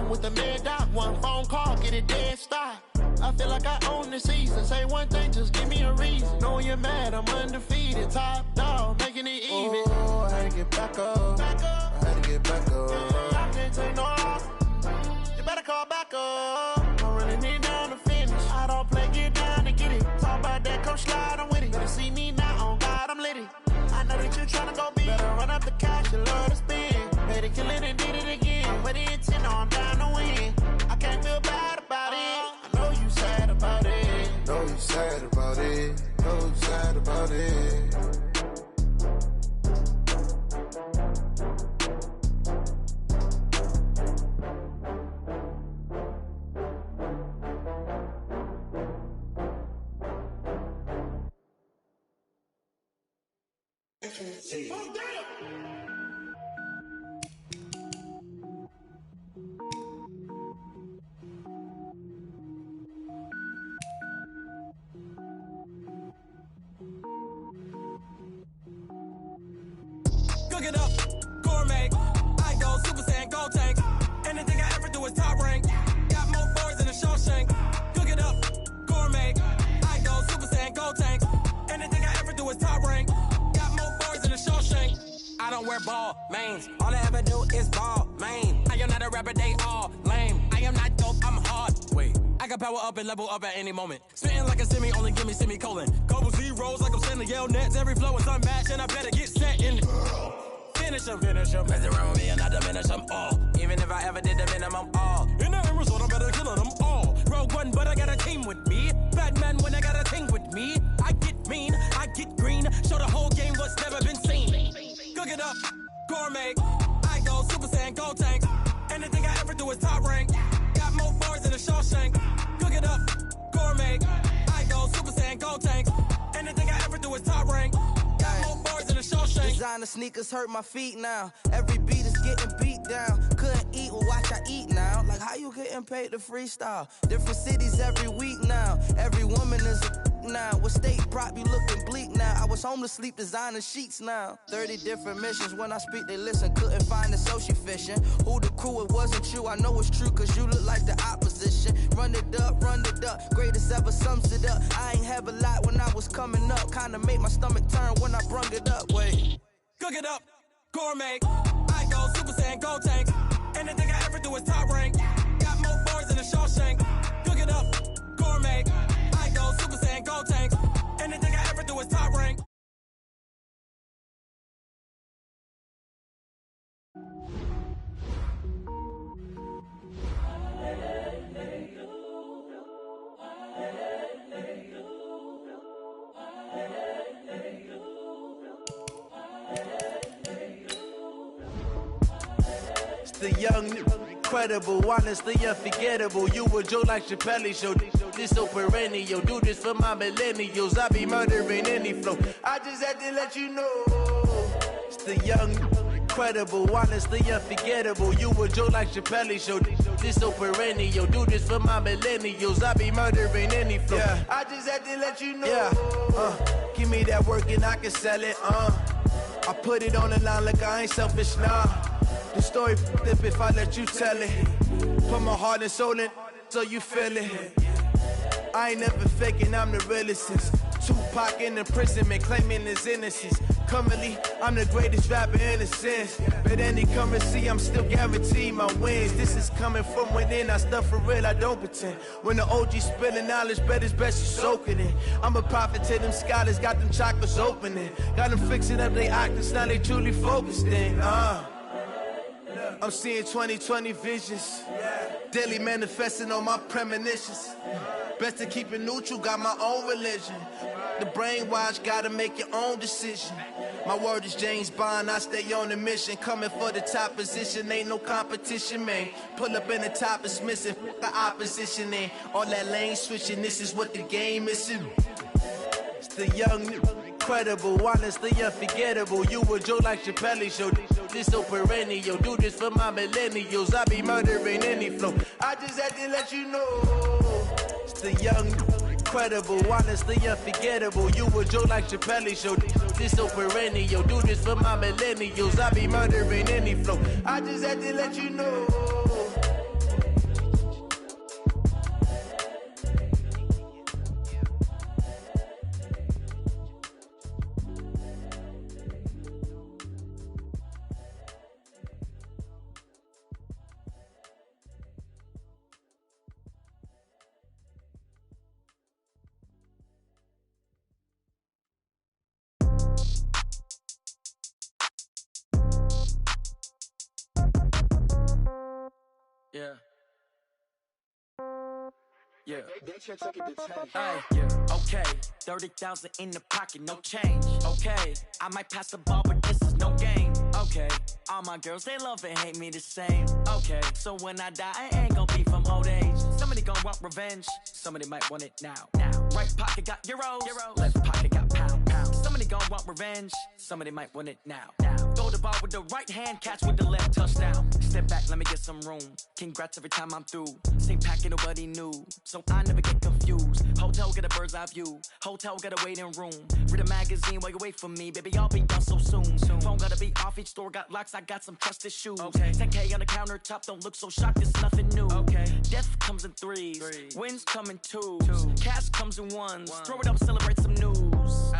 I'm with the mad doc. One phone call, get it dead stop. I feel like I own the season. Say one thing, just give me a reason. Knowing you're mad, I'm undefeated. Top dog, making it even. Oh, I had to get back up. I had to get back up. I can't take no loss. You better call back up. I'm running it down to finish. I don't play, get down to get it. Talk about that, come slide, I'm with it. Better see me now, on God, I'm litty. I know that you tryna go big. Better run up the cash, you love to spend. Better kill it and did it again. Put the intent on, down to win. I can't feel bad about it. I know you sad about it. Know you sad about it. Know you sad about it. Cook it up, gourmet. I go Super Saiyan, gold tank. Anything I ever do is top rank. Got more boys than a Shawshank. Cook it up, gourmet. I go Super Saiyan, gold tank. Anything I ever do is top rank. Got more boys than a Shawshank. I don't wear ball mains. All I ever do is ball main. I am not a rapper, they all lame. I am not dope, I'm hard. Wait, I can power up and level up at any moment. Spitting like a semi, only give me semicolon. Couple zeros like I'm sending yell nets. Every flow is unmatched and I better get set in. Finish him. Mess around with me and I diminish them all. Even if I ever did the minimum, all. In the end result, I'm better killing them all. Rogue One, but I got a team with me. Batman when I got a team with me. I get mean, I get green. Show the whole game what's never been seen. Cook it up, gourmet. I go Super Saiyan, gold tank. Anything I ever do is top rank. Got more bars than a Shawshank. Cook it up, gourmet. I go Super Saiyan, gold tank. Anything I ever do is top rank. Got more bars than a Shawshank. Designer sneakers hurt my feet now. Every beat is getting beat down. Couldn't eat, well watch I eat now. Like how you getting paid to freestyle? Different cities every week now. Every woman is a now. What state prop you looking bleak now? I was home to sleep designing sheets now. 30 different missions. When I speak they listen. Couldn't find it so she fishing. Who the crew, it wasn't you. I know it's true cause you look like the opposition. Run it up. Greatest ever sums it up. I ain't have a lot when I was coming up. Kinda made my stomach turn when I brung it up. Wait. Cook it up, gourmet. I go Super Saiyan, gold tank. Anything I ever do is top rank. Got more bars than a Shawshank. Cook it up, gourmet. I go Super Saiyan, gold tank. Anything I ever do is top rank. The young, incredible, honestly unforgettable. You a Joe like Chappelle show. This so perennial. Do this for my millennials. I be murdering any flow. I just had to let you know. It's the young, incredible, honestly unforgettable. You a Joe like Chappelle show. This so perennial. Do this for my millennials. I be murdering any flow. Yeah. I just had to let you know. Yeah. Give me that work and I can sell it. I put it on the line like I ain't selfish, nah. The story flip if I let you tell it. Put my heart and soul in so you feel it. I ain't never faking, I'm the realest since Tupac in imprisonment, claiming his innocence. Currently, I'm the greatest rapper in a sense. But any currency, I'm still guaranteed my wins. This is coming from within, I stuff for real, I don't pretend. When the OG spilling knowledge, bet it's best you soak it in. I'm a prophet to them scholars, got them chakras opening. Got them fixing up they octaves, now they truly focused in. I'm seeing 2020 visions. Daily manifesting on my premonitions. Best to keep it neutral, got my own religion. The brainwash, gotta make your own decision. My word is James Bond, I stay on a mission. Coming for the top position, ain't no competition, man. Pull up in the top is missing, the opposition ain't. All that lane switching, this is what the game is. It's the young, incredible, honestly unforgettable. You a Joe like Chappelle show. This so perennial. Do this for my millennials. I be murdering any flow. I just had to let you know. It's the young, incredible, honestly unforgettable. You a Joe like Chappelle show. This so perennial. Do this for my millennials. I be murdering any flow. I just had to let you know. Yeah. Yeah. Ay, Yeah. okay, 30,000 in the pocket, no change. Okay, I might pass the ball, but this is no game. Okay, all my girls, they love and hate me the same. Okay, so when I die, I ain't gon' be from old age. Somebody gon' want revenge, somebody might want it now. Right pocket got euros, left pocket got pound. Somebody gon' want revenge, somebody might want it now. Throw the ball with the right hand, catch with the left, touchdown. Step back, let me get some room. Congrats every time I'm through. Same packet, nobody knew, so I never get confused. Hotel get a bird's eye view, hotel get a waiting room. Read a magazine while you wait for me, baby, I'll be done so soon. Phone gotta be off, each store got locks, I got some trusted shoes. 10K on the countertop, don't look so shocked, it's nothing new. Death comes in threes, wins come in twos, cash comes in ones. Throw it up, celebrate some news.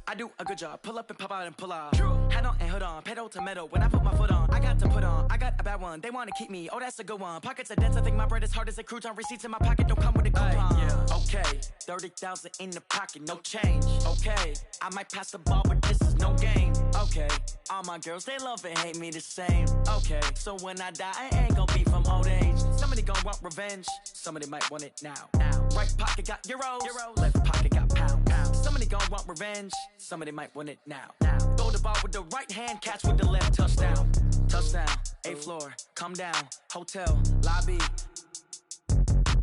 I do a good job, pull up and pop out and pull out. Head on and hood on, pedal to metal. When I put my foot on, I got to put on. I got a bad one, they wanna keep me, oh that's a good one. Pockets are dense, I think my bread is hard as a crouton. Receipts in my pocket don't come with a coupon. Okay, 30,000 in the pocket, no change. Okay, I might pass the ball, but this is no game. Okay, all my girls, they love and hate me the same. Okay, so when I die, I ain't gon' be from old age. Somebody gon' want revenge, somebody might want it now. Right pocket got euros, left pocket got pound. Somebody gon' want revenge, somebody might want it now. Throw the ball with the right hand, catch with the left, touchdown. Touchdown, 8th floor, come down, hotel, lobby.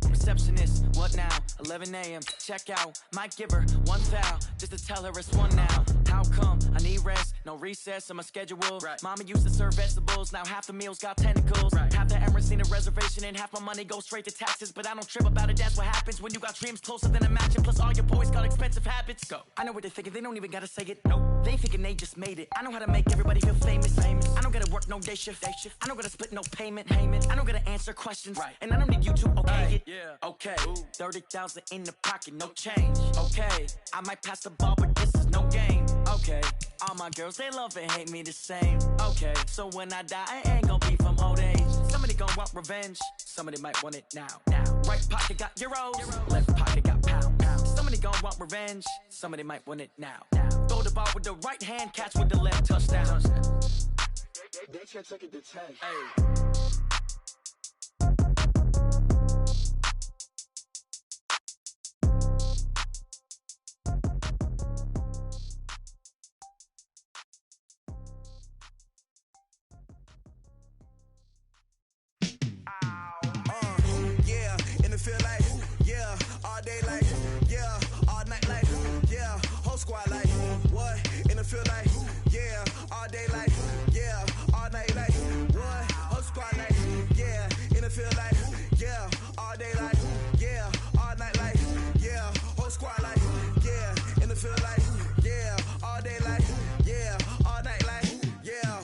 Receptionist, what now? 11 a.m. Check out. Might give her one foul just to tell her it's one now. How come? I need rest, no recess in my schedule. Mama used to serve vegetables, now half the meals got tentacles. Half the Emirates need a reservation and half my money goes straight to taxes. But I don't trip about it, that's what happens when you got dreams closer than a matching. Plus all your boys got expensive habits. Go. I know what they're thinking, they don't even gotta say it. Nope. They thinking they just made it. I know how to make everybody feel famous. I don't gotta work no day shift. I don't gotta split no payment. I don't gotta answer questions. And I don't need you to okay it. Okay, 30,000 in the pocket, no change. Okay, I might pass the ball, but this is no game. Okay, all my girls, they love and hate me the same. Okay, so when I die, I ain't gon' be from old age. Somebody gon' want revenge, somebody might want it now. Right pocket got euros, left pocket got pound. Somebody gon' want revenge, somebody might want it now. Throw the ball with the right hand, catch with the left, touchdown. They can't take it to 10. Feel like, yeah, all day like, yeah, all night like, yeah, whole squad like, what? And it feel like, yeah, all day like, yeah, all night like, what? Whole squad like, yeah, and it feel like, yeah, all day like, yeah, all night like, yeah, whole squad like, yeah, and it feel like, yeah, all day like, yeah, all night like, yeah.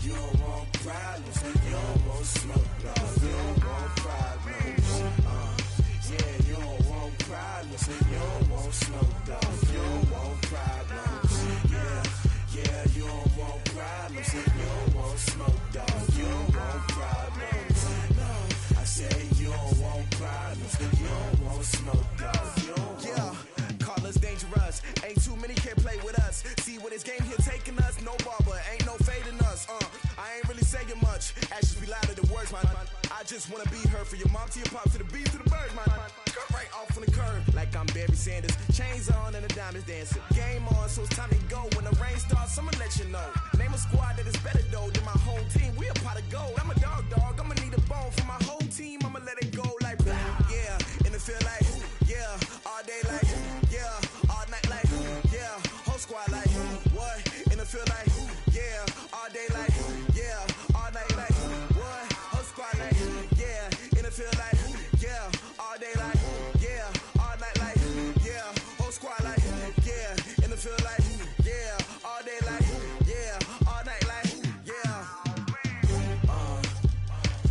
You don't want problems, you don't want smoke, no. You don't want problems, yeah, you don't want problems, you don't want smoke, dog. You don't want problems, yeah, you don't want problems, you don't want smoke, dog. You don't want problems, no. I say you don't want problems, you don't want smoke, dog. You don't yeah, call us dangerous. Ain't too many can play with us. See what this game here taking us. No barber, ain't no fading us. I ain't really saying much. Actions be louder than words, man. I just wanna be heard. For your mom to your pop to the beat to the bird, man. Cut right off on the curb, like I'm Barry Sanders. Chains on and the diamonds dancing. Game on, so it's time to go. When the rain starts, I'ma let you know. Name a squad that is better though than my whole team. We a pot of gold. I'm a dog. I'ma need a bone for my whole team. I'ma let it go like blah. Yeah, and it feel like, yeah, all day like, yeah, all night like, yeah, whole squad like, what? And it feel like, yeah, all day like, yeah, all night like, what? Whole squad like, yeah, and it feel like, yeah, all day like, yeah, all night like, yeah, whole squad like, yeah, and it feel like, yeah, all day like, yeah, all night like, yeah.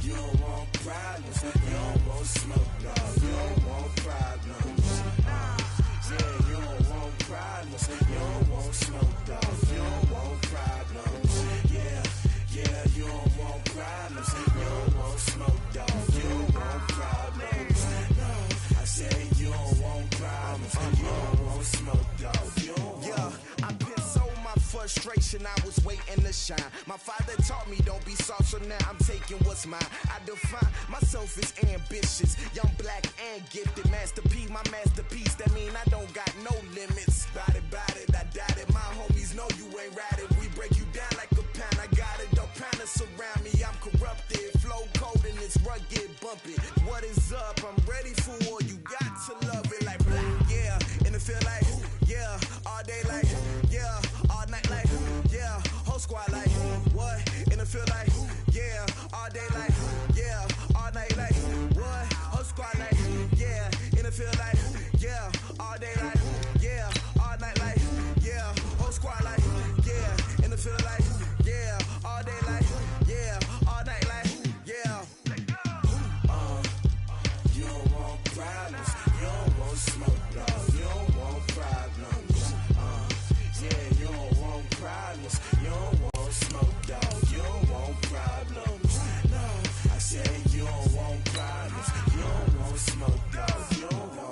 You don't want problems, you don't want smoke, no. You don't want problems, yeah, you don't want problems, you don't want smoke, dog. You don't want problems, yeah, you don't want problems, you don't want smoke, dog. You don't want problems, no. I say you don't want problems, you don't want smoke, dog. You don't want. Yeah, I been sold my first frustration, I was waiting to shine. My father taught me don't be soft, so now I'm taking what's mine. I define myself as ambitious, young, black, and gifted. Master P, my masterpiece, that mean I don't got no limits. Bout it, I doubt it. My homies know you ain't ratted. We break you down like a pound. I got it, don't pound us around me. I'm corrupted, flow cold and it's rugged, bumpy. What is up? I'm ready for war. You got to love it like black, yeah. And it feel like, yeah. All day like, yeah. All night like, yeah. Whole squad like, what? And it feel like, yeah. All day like, yeah. All night like, what? Whole squad like, yeah. And it feel like, yeah. All day like, yeah. All night like, yeah. Whole squad like, yeah. And it feel like, yeah. All day like, yeah. All night like, yeah. You don't want problems. You don't want smoke, dog. You don't want problems. Yeah, you don't want problems. You don't want smoke, dog. You don't want problems. No, I said you don't want problems. You don't want smoke, dog. You don't want.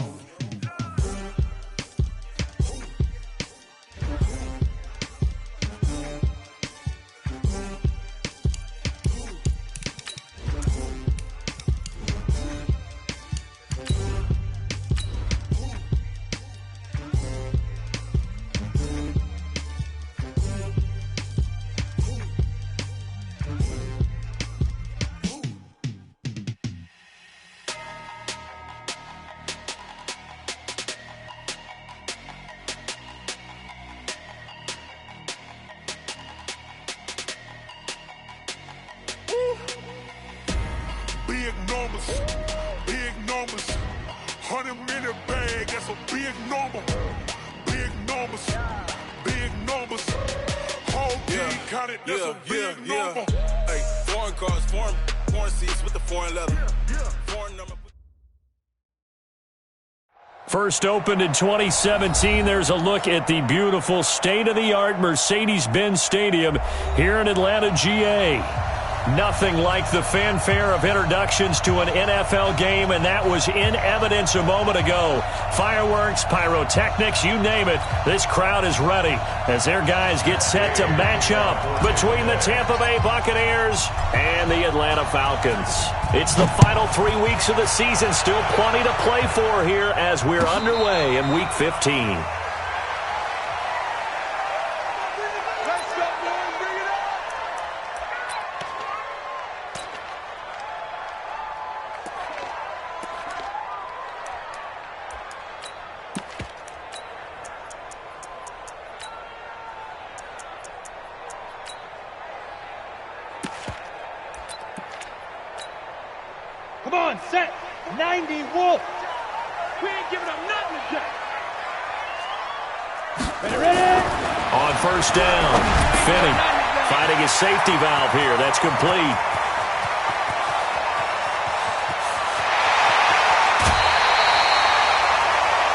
Big numbers, 100-minute bag, that's a big number. Big numbers, whole team counted, that's a big number. Hey, foreign cars, foreign seats with the foreign leather. Foreign number. First opened in 2017, there's a look at the beautiful state-of-the-art Mercedes-Benz Stadium here in Atlanta, GA. Nothing like the fanfare of introductions to an NFL game, and that was in evidence a moment ago. Fireworks, pyrotechnics, you name it. This crowd is ready as their guys get set to match up between the Tampa Bay Buccaneers and the Atlanta Falcons. It's the final 3 weeks of the season, still plenty to play for here as we're underway in Week 15. Come on, set. 90 Wolf. We ain't giving up nothing today. Ready? On first down, Finney finding his safety valve here. That's complete.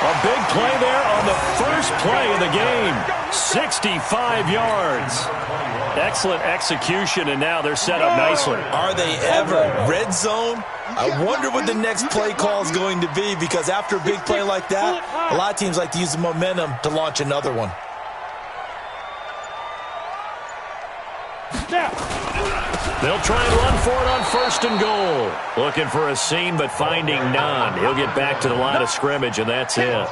A big play there on the first play of the game. 65 yards. Excellent execution, and now they're set up nicely. Are they ever? Red zone? I wonder what the next play call is going to be, because after a big play like that, a lot of teams like to use the momentum to launch another one. They'll try and run for it on first and goal. Looking for a seam, but finding none. He'll get back to the line of scrimmage, and that's it.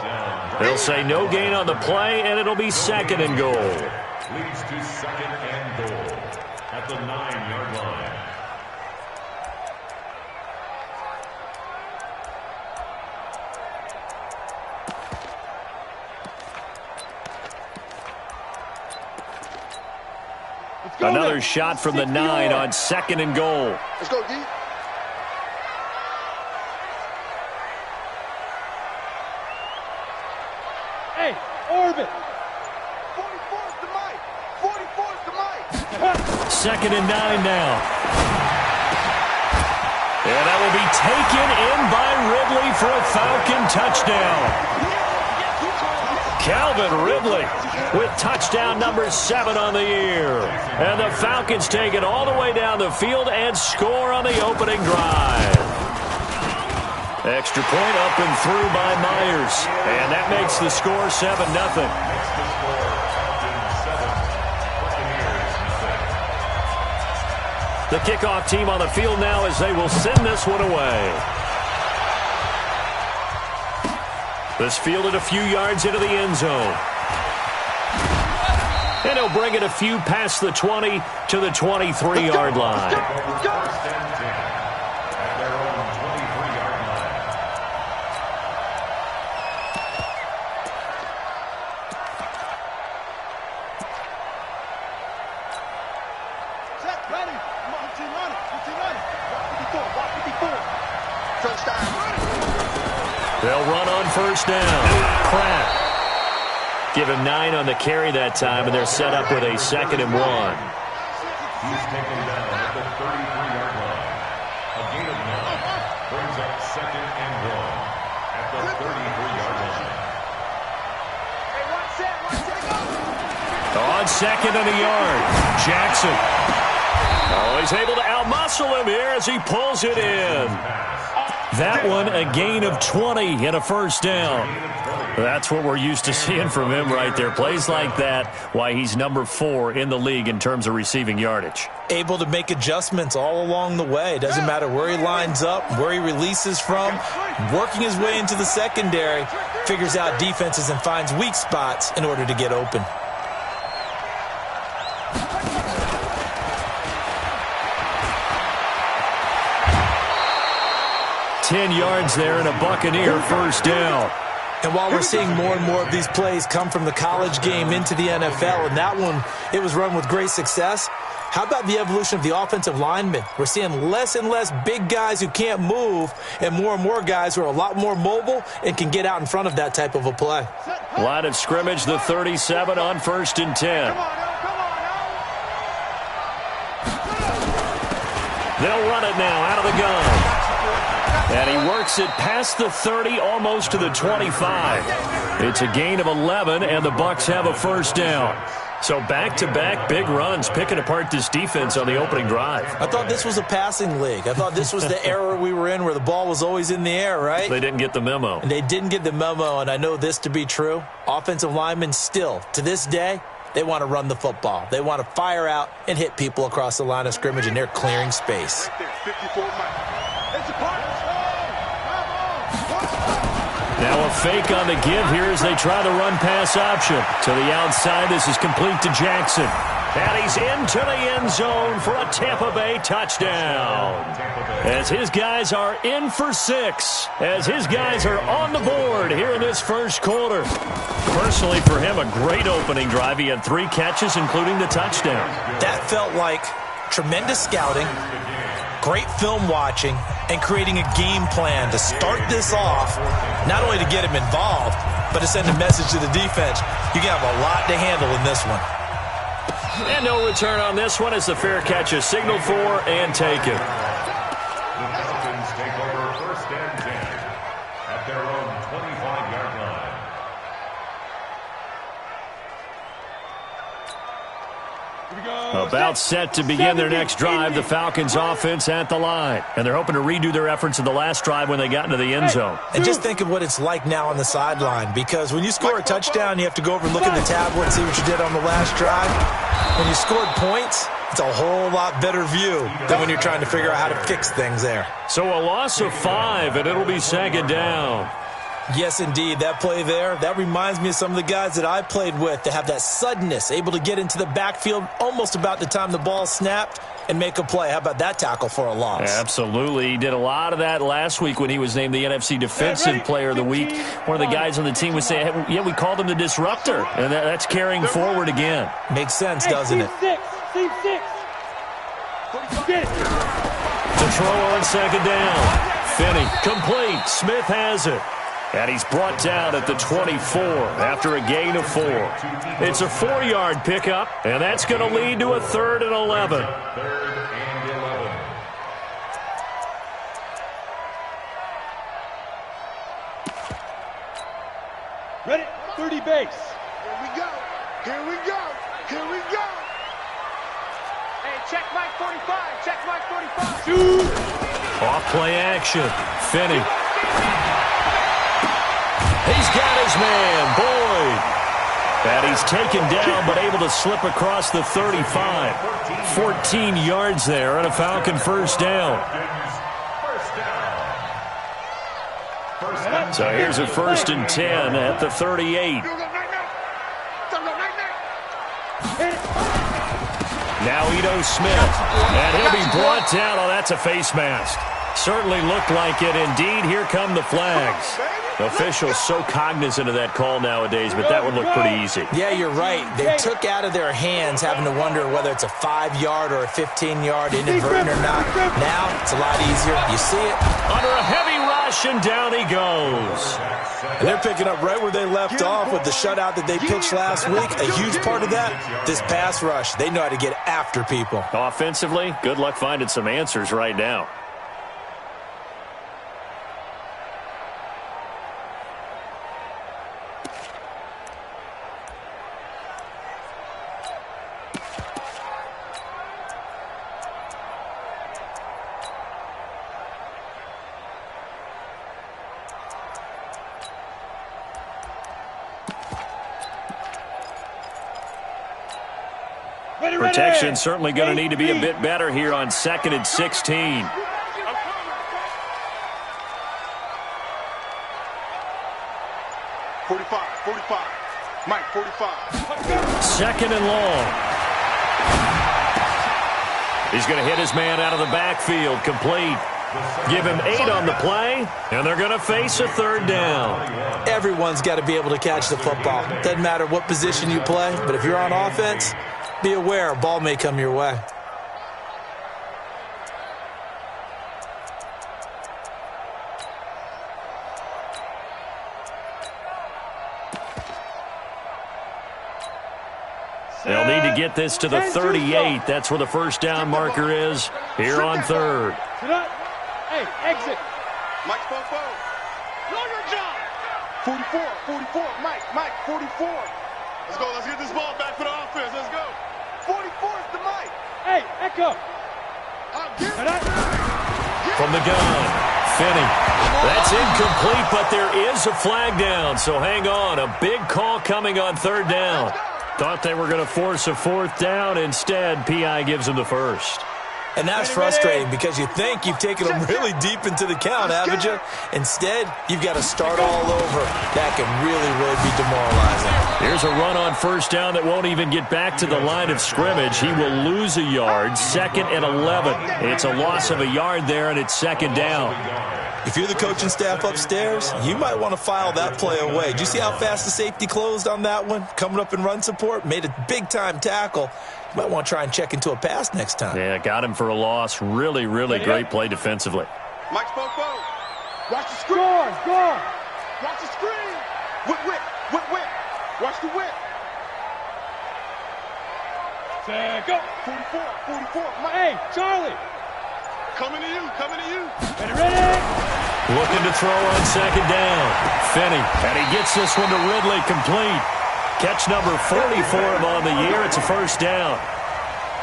They'll say no gain on the play, and it'll be second and goal. Leads to second and goal at the 9-yard line. Another shot from the 9 on second and goal. Let's go, D. Hey, orbit. 44's the mic. 44's the mic. Second and 9 now. And that will be taken in by Ridley for a Falcon touchdown. Calvin Ridley with touchdown number 7 on the year. And the Falcons take it all the way down the field and score on the opening drive. Extra point up and through by Myers. And that makes the score 7-0. The kickoff team on the field now as they will send this one away. This fielded a few yards into the end zone. And he'll bring it a few past the 20 to the 23-yard line. Set, ready. Come on, routine running. Routine running. Walk 54. First down. They'll run on first down. Pratt. Give him 9 on the carry that time, and they're set up with a 2nd and 1. He's taken down at the 33-yard line. A gain of 9 brings up 2nd and 1 at the 33-yard line. Hey, one set, go. On 2nd and a yard, Jackson. Oh, he's able to outmuscle him here as he pulls it in. That one, a gain of 20 and a first down. That's what we're used to seeing from him right there. Plays like that, why he's number 4 in the league in terms of receiving yardage. Able to make adjustments all along the way. Doesn't matter where he lines up, where he releases from. Working his way into the secondary, figures out defenses and finds weak spots in order to get open. $10 yards there and a Buccaneer first down. And while we're seeing more and more of these plays come from the college game into the NFL, and that one, it was run with great success, how about the evolution of the offensive linemen? We're seeing less and less big guys who can't move and more guys who are a lot more mobile and can get out in front of that type of a play. Line of scrimmage, the 37 on 1st and 10. They'll run it now out of the gun. And he works it past the 30, almost to the 25. It's a gain of 11, and the Bucs have a first down. So back-to-back big runs, picking apart this defense on the opening drive. I thought this was a passing league. I thought this was the era we were in where the ball was always in the air, right? They didn't get the memo. And they didn't get the memo, and I know this to be true. Offensive linemen still, to this day, they want to run the football. They want to fire out and hit people across the line of scrimmage, and they're clearing space. Now a fake on the give here as they try the run-pass option. To the outside, this is complete to Jackson. And he's into the end zone for a Tampa Bay touchdown. As his guys are in for 6. As his guys are on the board here in this first quarter. Personally, for him, a great opening drive. He had 3 catches, including the touchdown. That felt like tremendous scouting, great film watching, and creating a game plan to start this off, not only to get him involved, but to send a message to the defense. You can have a lot to handle in this one. And no return on this one as the fair catch is signaled for and taken. The Falcons take over 1st and 10 at their own 25-yard line. About set to begin their next drive, the Falcons offense at the line. And they're hoping to redo their efforts in the last drive when they got into the end zone. And just think of what it's like now on the sideline, because when you score a touchdown, you have to go over and look at the tablet and see what you did on the last drive. When you scored points, it's a whole lot better view than when you're trying to figure out how to fix things there. So a loss of 5, and it'll be 2nd down. Yes, indeed. That play there, that reminds me of some of the guys that I played with that have that suddenness, able to get into the backfield almost about the time the ball snapped and make a play. How about that tackle for a loss? Absolutely. He did a lot of that last week when he was named the NFC Defensive Player of the Week. One of the guys on the team would say, hey, yeah, we called him the disruptor, and that's carrying forward again. Makes sense, doesn't it? To throw on 2nd down. Finney, complete. Smith has it. And he's brought down at the 24 after a gain of 4. It's a 4-yard pickup, and that's going to lead to a 3rd and 11. 3rd and 11. Ready? 30 base. Here we go. Here we go. Here we go. Hey, check Mike 45. Check Mike 45. Shoot. Off play action. Finney. He's got his man, Boyd. And he's taken down, but able to slip across the 35. 14 yards there, and a Falcon first down. So here's a 1st and 10 at the 38. Now Ito Smith, and he'll be brought down. Oh, that's a face mask. Certainly looked like it. Indeed, here come the flags. Officials so cognizant of that call nowadays, but that one looked pretty easy. Yeah, you're right. They took out of their hands having to wonder whether it's a 5-yard or a 15-yard inadvertent or not. Now it's a lot easier. You see it. Under a heavy rush, and down he goes. And they're picking up right where they left off with the shutout that they pitched last week. A huge part of that, this pass rush. They know how to get after people. Offensively, good luck finding some answers right now. Protection certainly going to need to be a bit better here on 2nd and 16. 45. Mike, 45. 2nd and long. He's going to hit his man out of the backfield. Complete. Give him 8 on the play, and they're going to face a 3rd down. Everyone's got to be able to catch the football. Doesn't matter what position you play, but if you're on offense, be aware a ball may come your way. They'll need to get this to the 38. That's where the 1st down marker is here on 3rd. Hey, exit. Mike, 44. 44. Mike, 44. Let's go. Let's get this ball back for the offense. Let's go. 44 is the Mike. Hey, echo. From the gun, Finney. That's incomplete, but there is a flag down, so hang on. A big call coming on 3rd down. Thought they were going to force a 4th down. Instead, P.I. gives them the 1st. And that's frustrating because you think you've taken them really deep into the count, haven't you? Instead, you've got to start all over. That can really, really be demoralizing. Here's a run on 1st down that won't even get back to the line of scrimmage. He will lose a yard. 2nd and 11. It's a loss of a yard there, and it's 2nd down. If you're the coaching staff upstairs, you might want to file that play away. Did you see how fast the safety closed on that one? Coming up in run support, made a big-time tackle. You might want to try and check into a pass next time. Yeah, got him for a loss. Really, really great play defensively. Mike Fofo. Watch the screen. Score. Watch the screen. Whip. Watch the whip. Say go. 44. Hey, Charlie. Coming to you. Ready. Looking to throw on 2nd down. Finney. And he gets this one to Ridley complete. Catch number 40 for him on the year. It's a 1st down.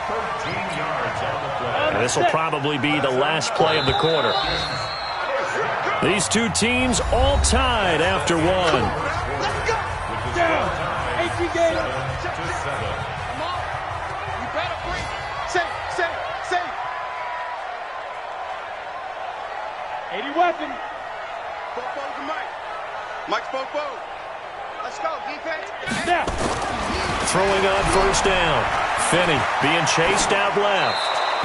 13 yards on the play. And this will probably be the last play of the quarter. These two teams all tied after 1. Let's go. Down. 18 games. 7-7. You better bring. Safe. 80 weapon. Fofo to Mike. Mike's Fofo. Let's go, defense. Now. Throwing on 1st down. Finney being chased out left.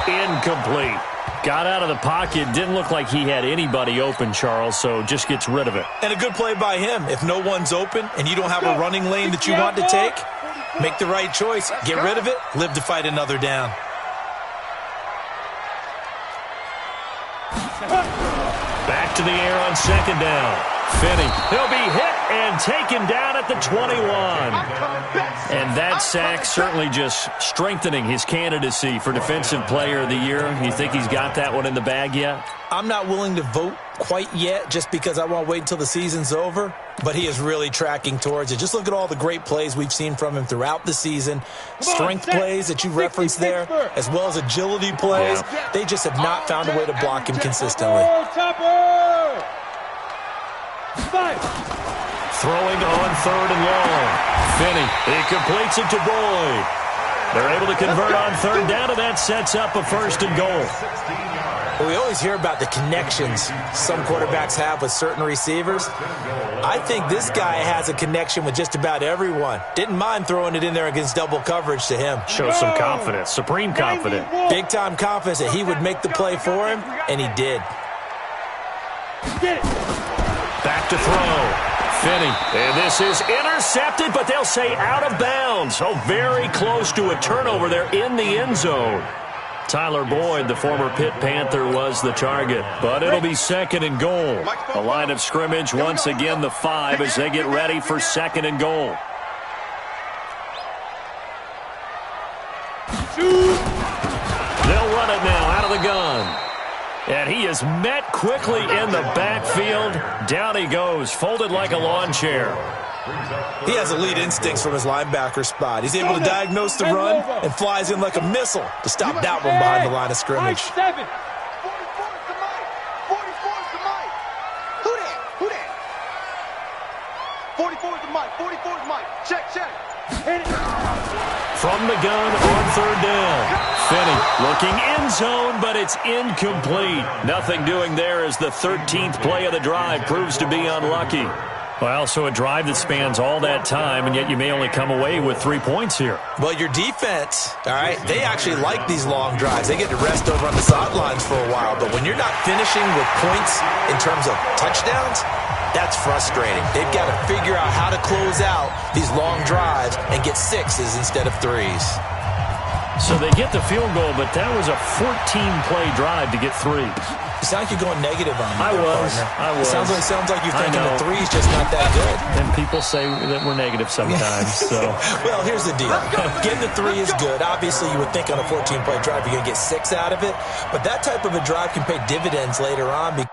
Incomplete. Got out of the pocket. Didn't look like he had anybody open, Charles, so just gets rid of it. And a good play by him. If no one's open and you don't have a running lane that you want to take, make the right choice. Get rid of it. Live to fight another down. Back to the air on 2nd down. Finney. He'll be hit and taken down at the 21. And that sack certainly just strengthening his candidacy for Defensive Player of the Year. You think he's got that one in the bag yet? I'm not willing to vote quite yet just because I want to wait until the season's over, but he is really tracking towards it. Just look at all the great plays we've seen from him throughout the season. Strength plays that you referenced there, as well as agility plays. Yeah. They just have not found a way to block him consistently. Throwing on 3rd and long. Finney, he completes it to Boyd. They're able to convert on 3rd down, and that sets up a 1st and goal. Well, we always hear about the connections some quarterbacks have with certain receivers. I think this guy has a connection with just about everyone. Didn't mind throwing it in there against double coverage to him. Shows some confidence, supreme confidence. Big-time confidence that he would make the play for him, and he did. Back to throw. Finney, and this is intercepted, but they'll say out of bounds. Oh, very close to a turnover there in the end zone. Tyler Boyd, the former Pitt Panther, was the target, but it'll be 2nd and goal. A line of scrimmage, once again the 5 as they get ready for 2nd and goal. They'll run it now out of the gun. And he is met quickly in the backfield. Down he goes, folded like a lawn chair. He has elite instincts from his linebacker spot. He's able to diagnose the run and flies in like a missile to stop that one behind the line of scrimmage. 44 is the mic. 44 is the mic. Who that? 44 is the mic. 44 is Mike. Check. From the gun on 3rd down. Finney looking end zone, but it's incomplete. Nothing doing there as the 13th play of the drive proves to be unlucky. Well, so a drive that spans all that time, and yet you may only come away with 3 points here. Well, your defense, all right, they actually like these long drives. They get to rest over on the sidelines for a while, but when you're not finishing with points in terms of touchdowns, that's frustrating. They've got to figure out how to close out these long drives and get 6s instead of 3s. So they get the field goal, but that was a 14-play drive to get 3s. You sound like you're going negative on me. I was. Sounds like you're thinking the 3's just not that good. And people say that we're negative sometimes. So, well, here's the deal. Getting the 3 is good. Obviously, you would think on a 14-play drive you're going to get 6 out of it. But that type of a drive can pay dividends later on.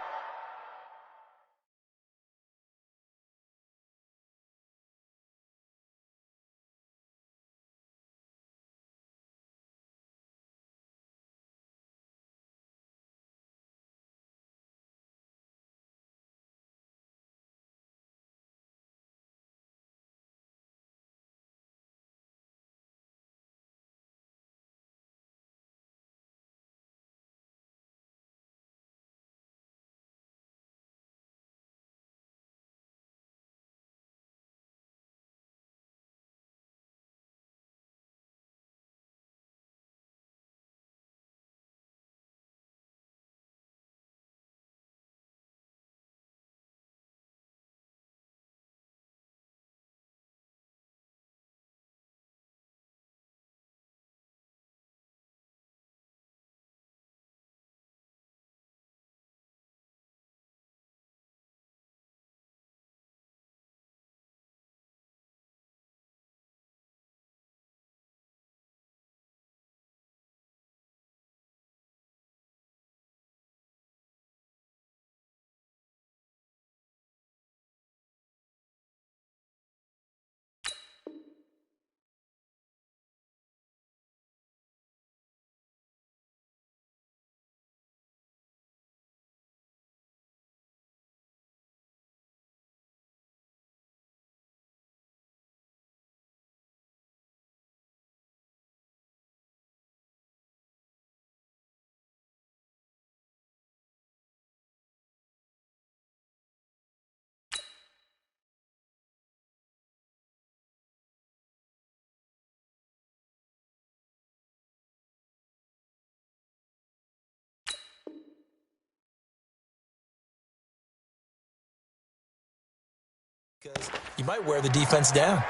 Because you might wear the defense down.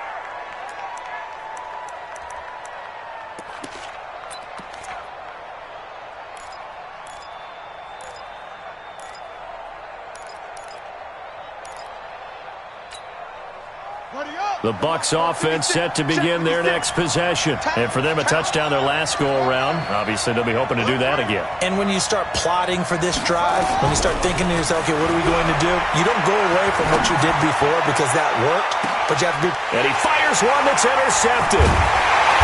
The Bucs offense set to begin their next possession. And for them, a touchdown their last go-around. Obviously, they'll be hoping to do that again. And when you start plotting for this drive, when you start thinking to yourself, okay, what are we going to do? You don't go away from what you did before because that worked, but you have to be... And he fires one that's intercepted.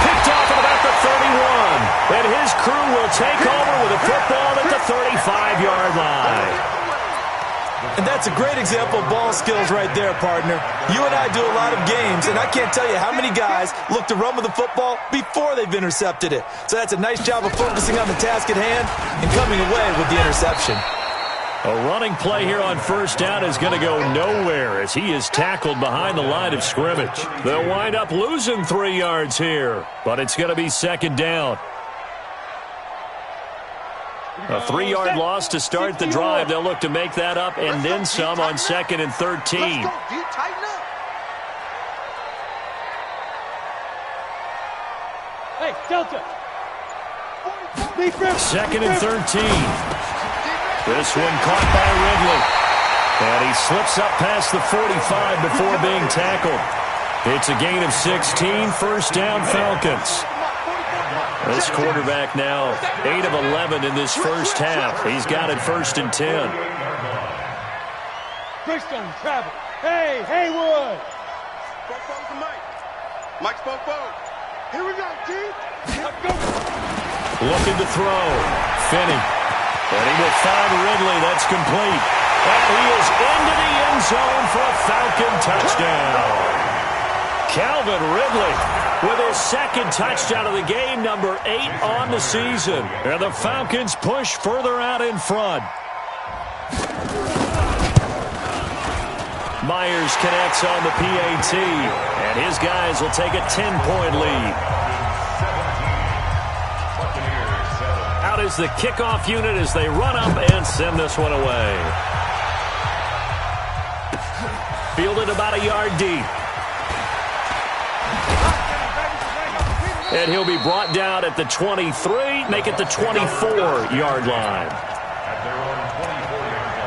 Picked off at about the 31. And his crew will take over with a football at the 35-yard line. And That's a great example of ball skills right there, partner. You and I do a lot of games, and I can't tell you how many guys look to run with the football before they've intercepted it. So that's a nice job of focusing on the task at hand and coming away with the interception. A running play here on first down is going to go nowhere as he is tackled behind the line of scrimmage. They'll wind up losing 3 yards here, but it's going to be second down. A 3-yard loss to start the drive. They'll look to make that up and then some on 2nd and 13. Hey, Delta. 2nd and 13. This one caught by Ridley. And he slips up past the 45 before being tackled. It's a gain of 16. First down, Falcons. This quarterback now 8 of 11 in this first half. He's got it 1st and 10. Bristol travel. Hey, Haywood. Mike spoke. Here we go, G. Let's go. Looking to throw. Finney. And he will find Ridley. That's complete. And he is into the end zone for a Falcon touchdown. Calvin Ridley with his 2nd touchdown of the game, number 8 on the season. And the Falcons push further out in front. Myers connects on the PAT, and his guys will take a 10-point lead. Out is the kickoff unit as they run up and send this one away. Fielded about a yard deep. And he'll be brought down at the 23, make it the 24-yard line. At their own 24-yard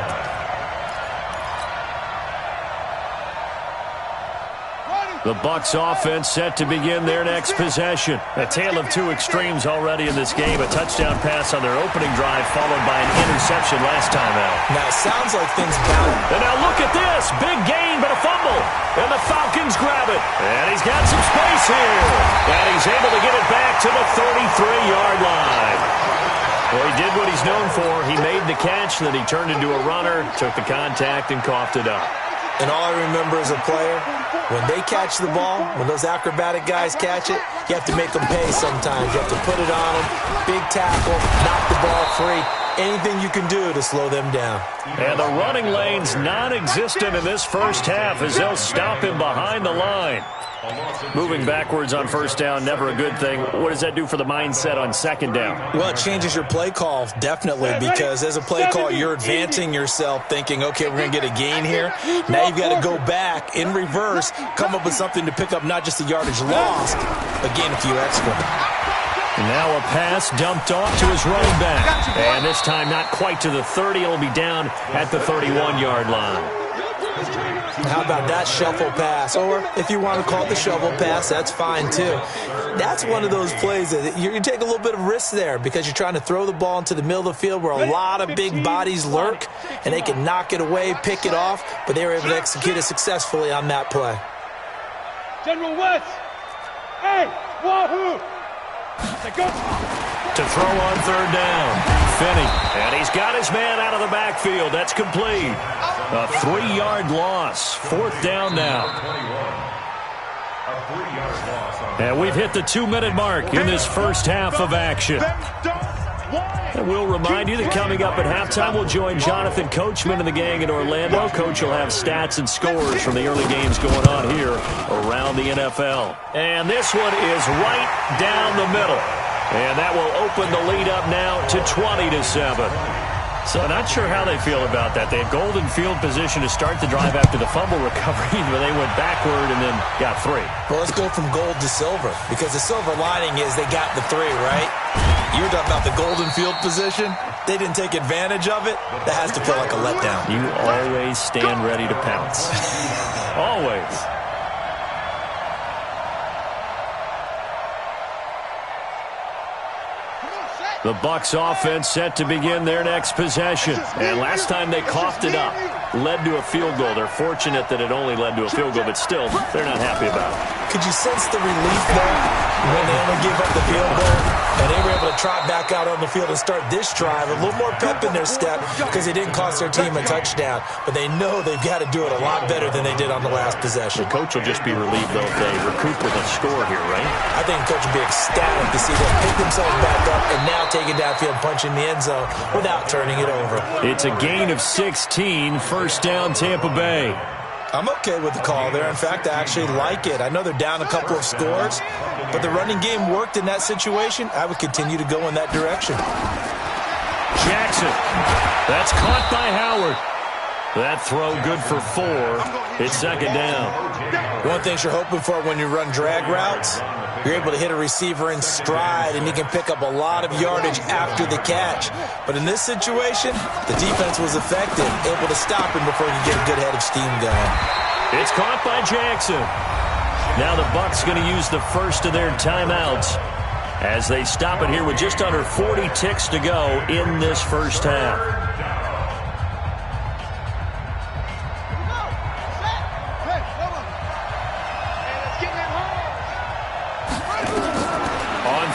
line. The Bucs offense set to begin their next possession. A tale of 2 extremes already in this game. A touchdown pass on their opening drive followed by an interception last time out. Now, it sounds like things balance. And now look at this. Big gain, but a fumble. And the Falcons grab it. And he's got some space here. And he's able to get it back to the 33-yard line. Well, he did what he's known for. He made the catch, then he turned into a runner, took the contact, and coughed it up. And all I remember as a player, when they catch the ball, when those acrobatic guys catch it, you have to make them pay sometimes. You have to put it on them, big tackle, knock the ball free. Anything you can do to slow them down. And the running lane's non-existent in this first half as they'll stop him behind the line. Moving backwards on first down, never a good thing. What does that do for the mindset on second down? Well, it changes your play call, definitely, because as a play call, you're advancing yourself thinking, okay, we're going to get a gain here. Now you've got to go back in reverse, come up with something to pick up not just the yardage lost, but gain a few extra. And now a pass dumped off to his running back. And this time not quite to the 30. It'll be down at the 31-yard line. How about that shuffle pass? Or if you want to call it the shovel pass, that's fine too. That's one of those plays that you take a little bit of risk there because you're trying to throw the ball into the middle of the field where a lot of big bodies lurk, and they can knock it away, pick it off, but they were able to execute it successfully on that play. General West! Hey, wahoo! To throw on third down, Finney. And he's got his man out of the backfield. That's complete. A 3-yard loss. 4th down now. And we've hit the 2-minute mark in this first half of action. And we'll remind you that coming up at halftime, we'll join Jonathan Coachman and the gang in Orlando. Coach will have stats and scores from the early games going on here around the NFL. And this one is right down the middle. And that will open the lead up now to 20-7. So not sure how they feel about that. They had golden field position to start the drive after the fumble recovery, but they went backward and then got 3. Well, let's go from gold to silver, because the silver lining is they got the 3, right? You were talking about the golden field position. They didn't take advantage of it. That has to feel like a letdown. You always stand ready to pounce. Always. The Bucs offense set to begin their next possession. And last time they coughed it up. led to a field goal. They're fortunate that it only led to a field goal, but still, they're not happy about it. Could you sense the relief, though, when they only gave up the field goal? And they were able to trot back out on the field and start this drive. A little more pep in their step because it didn't cost their team a touchdown. But they know they've got to do it a lot better than they did on the last possession. The coach will just be relieved, though, if they recoup with a score here, right? I think the coach will be ecstatic to see them pick themselves back up and now take it downfield, punch in the end zone without turning it over. It's a gain of 16, first down Tampa Bay. I'm okay with the call there. In fact, I actually like it. I know they're down a couple of scores, but the running game worked in that situation. I would continue to go in that direction. Jackson. That's caught by Howard. That throw good for 4. It's second down. One thing you're hoping for when you run drag routes, you're able to hit a receiver in stride, and he can pick up a lot of yardage after the catch. But in this situation, the defense was effective, able to stop him before he could get a good head of steam going. It's caught by Jackson. Now the Bucs going to use the first of their timeouts as they stop it here with just under 40 ticks to go in this first half.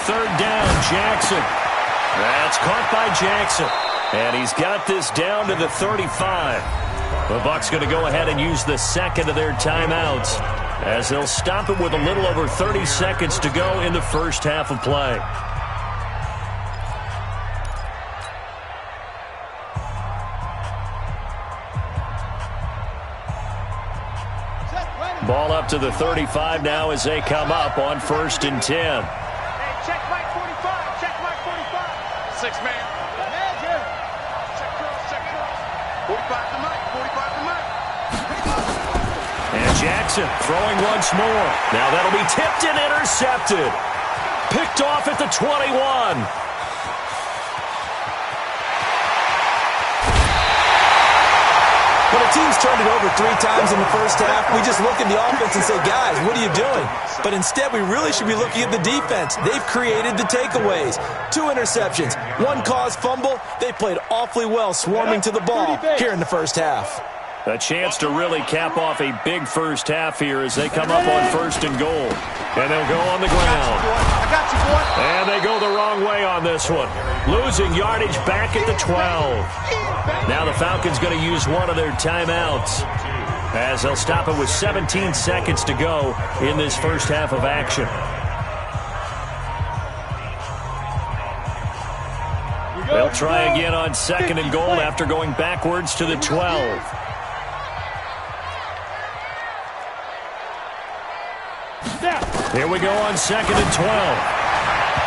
Third down, Jackson. That's caught by Jackson. And he's got this down to the 35. The Bucs going to go ahead and use the second of their timeouts as they'll stop it with a little over 30 seconds to go in the first half of play. Ball up to the 35 now as they come up on 1st and 10. Check Mike 45. Check Mike 45. 6 man. Check cross. Check cross. 45 to Mike. 45 to Mike. And Jackson throwing once more. Now that'll be tipped and intercepted. Picked off at the 21. When a team's turned it over 3 times in the first half, we just look at the offense and say, guys, what are you doing? But instead, we really should be looking at the defense. They've created the takeaways. 2 interceptions, 1 caused fumble. They played awfully well swarming to the ball here in the first half. A chance to really cap off a big first half here as they come up on 1st and goal. And they'll go on the ground. I got you, boy. And they go the wrong way on this one. Losing yardage back at the 12. Now the Falcons going to use one of their timeouts as they'll stop it with 17 seconds to go in this first half of action. They'll try again on 2nd and goal after going backwards to the 12. Here we go on 2nd and 12.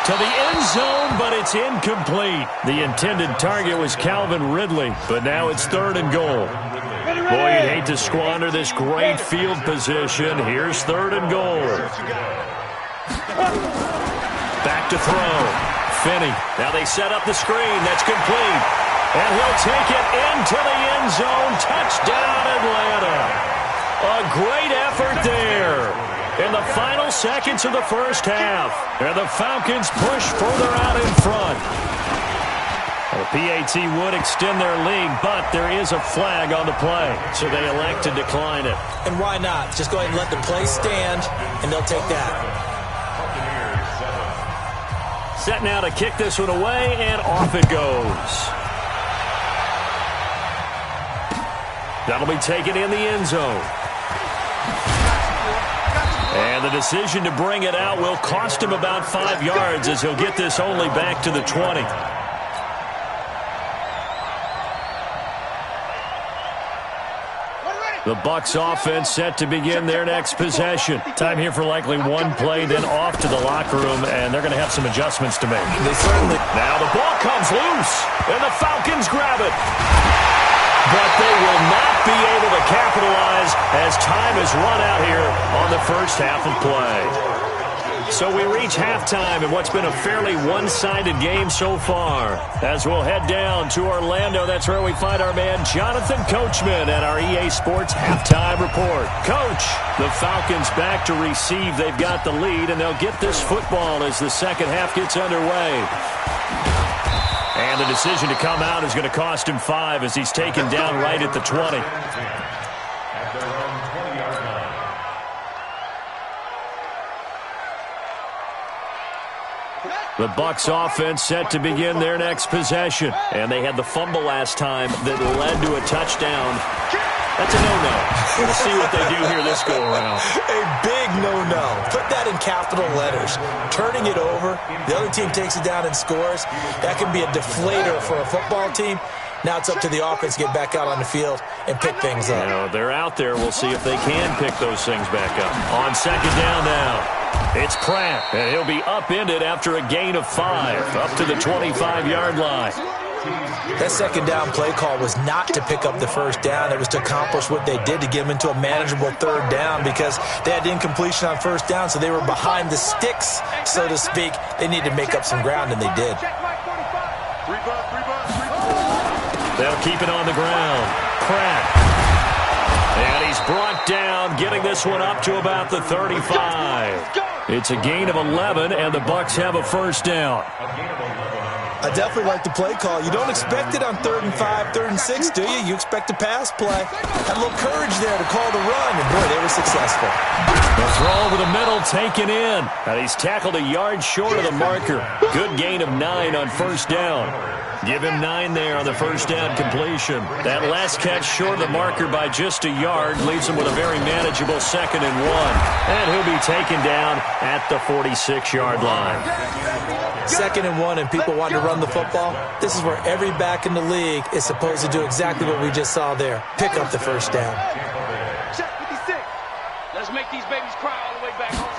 To the end zone, but it's incomplete. The intended target was Calvin Ridley, but now it's 3rd and goal. Boy, you'd hate to squander this great field position. Here's 3rd and goal. Back to throw. Finney. Now they set up the screen. That's complete. And he'll take it into the end zone. Touchdown, Atlanta. A great effort there in the final seconds of the first half. And the Falcons push further out in front. The PAT would extend their lead, but there is a flag on the play, so they elect to decline it. And why not? Just go ahead and let the play stand, and they'll take that. Set now to kick this one away, and off it goes. That'll be taken in the end zone. And the decision to bring it out will cost him about 5 yards as he'll get this only back to the 20. The Bucs offense set to begin their next possession. Time here for likely one play, then off to the locker room, and they're going to have some adjustments to make. They certainly. Now the ball comes loose, and the Falcons grab it. But they will not be able to capitalize as time has run out here on the first half of play. So we reach halftime in what's been a fairly one-sided game so far. As we'll head down to Orlando, that's where we find our man Jonathan Coachman at our EA Sports Halftime Report. Coach, the Falcons back to receive. They've got the lead, and they'll get this football as the second half gets underway. And And the decision to come out is going to cost him 5 as he's taken down right at the 20. At their own 20-yard line. The Bucs offense set to begin their next possession. And they had the fumble last time that led to a touchdown. That's a no-no. We'll see what they do here this go-around. A big no-no. Put that in capital letters. Turning it over, the other team takes it down and scores. That can be a deflator for a football team. Now it's up to the offense to get back out on the field and pick things up. You know, they're out there. We'll see if they can pick those things back up. On second down now, it's Pratt, and he'll be upended after a gain of 5, up to the 25-yard line. That second down play call was not to pick up the first down. It was to accomplish what they did to get them into a manageable third down because they had incompletion on first down, so they were behind the sticks, so to speak. They needed to make up some ground, and they did. They'll keep it on the ground. Pratt. And he's brought down, getting this one up to about the 35. It's a gain of 11, and the Bucs have a first down. I definitely like the play call. You don't expect it on 3rd and 5, 3rd and 6, do you? You expect a pass play. Had a little courage there to call the run, and boy, they were successful. The throw over the middle taken in. And he's tackled a yard short of the marker. Good gain of 9 on first down. Give him 9 there on the first down completion. That last catch short of the marker by just a yard leaves him with a very manageable 2nd and 1. And he'll be taken down at the 46-yard line. 2nd and 1 and people want to run the football. This is where every back in the league is supposed to do exactly what we just saw there. Pick up the first down. Check 56. Let's make these babies cry all the way back home.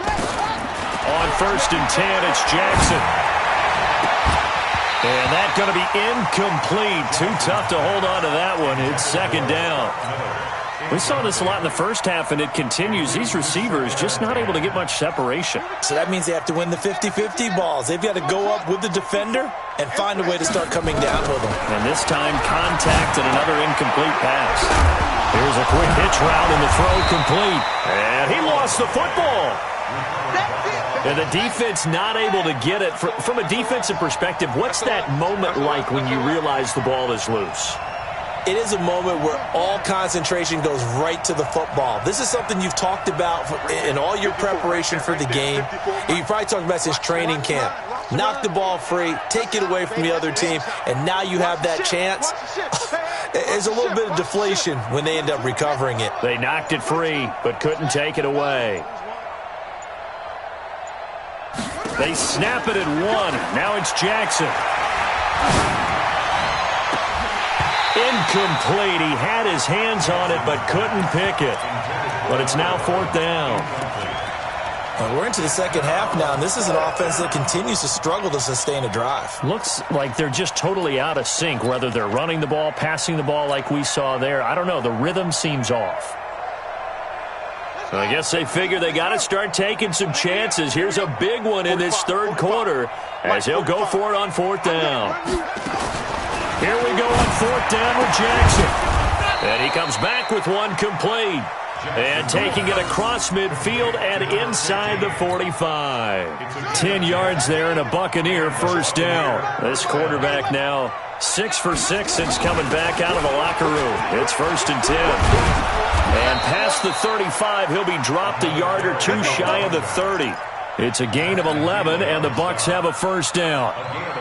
On 1st and 10, it's Jackson. And that's going to be incomplete. Too tough to hold on to that one. It's 2nd down. We saw this a lot in the first half, and it continues. These receivers just not able to get much separation. So that means they have to win the 50-50 balls. They've got to go up with the defender and find a way to start coming down with them. And this time, contact and another incomplete pass. Here's a quick hitch route, and the throw complete. And he lost the football. And the defense not able to get it. From a defensive perspective, what's that moment like when you realize the ball is loose? It is a moment where all concentration goes right to the football. This is something you've talked about in all your preparation for the game. You probably talked about since training camp. Knock the ball free, take it away from the other team, and now you have that chance. There's a little bit of deflation when they end up recovering it. They knocked it free, but couldn't take it away. They snap it at 1. Now it's Jackson. Incomplete. He had his hands on it, but couldn't pick it. But it's now 4th down. And we're into the second half now, and this is an offense that continues to struggle to sustain a drive. Looks like they're just totally out of sync, whether they're running the ball, passing the ball like we saw there. I don't know. The rhythm seems off. So I guess they figure they got to start taking some chances. Here's a big one in this 3rd quarter as he'll go for it on 4th down. Here we go on 4th down with Jackson. And he comes back with one complete. And taking it across midfield and inside the 45. 10 yards there and a Buccaneer first down. This quarterback now 6 for 6 since coming back out of the locker room. It's 1st and 10. And past the 35, he'll be dropped a yard or 2 shy of the 30. It's a gain of 11, and the Bucs have a first down.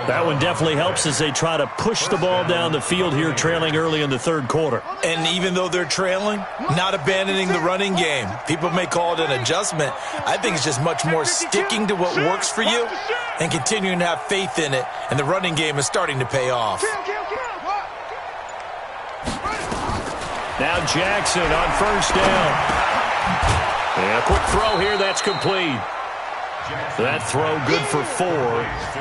That one definitely helps as they try to push the ball down the field here, trailing early in the 3rd quarter. And even though they're trailing, not abandoning the running game. People may call it an adjustment. I think it's just much more sticking to what works for you and continuing to have faith in it, and the running game is starting to pay off. Now Jackson on first down. And a quick throw here, that's complete. That throw good for 4.